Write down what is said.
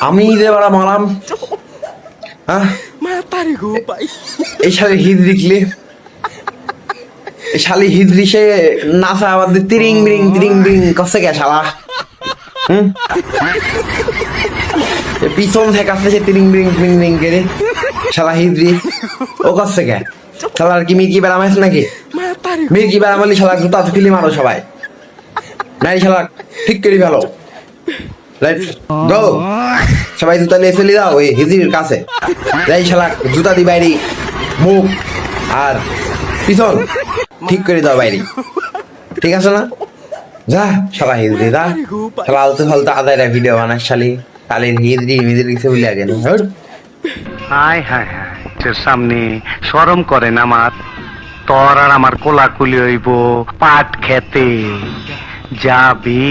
আমি যে বড় মারাম এই শালি হিজড়িকলি এই শালি হিজড়ি সে নাচা আবার তিরিং বিরিং কসে গে শালা পিছন থেকে আসলে সে তিরিং বিরিং করে শালা হিজড়ি ও কসে গে শালার কি মির্কি বেড়াম আছে নাকি মির্কি বেড়াম বলি শালা জুতা তুলি মারো সবাই নাই শালা ঠিক করে ফেলো লেটস গো সবাই জুতা নিয়ে চলে যাও ওই হিজড়ির কাছে যাই শালা জুতা দি বাইরে মুখ আর পিছন ঠিক করে দাও বাইরে ঠিক আছে না যা শালা হিজড়ি যা শালা আলতু ফালতু আদায়রা ভিডিও বানাস শালি কালের হিজড়ি কিছু বলে আগে না হায় হায় হায় তোর সামনে শরম করে না আমার তোর আর আমার কোলাকুলি হইব পাট খেতে যাবি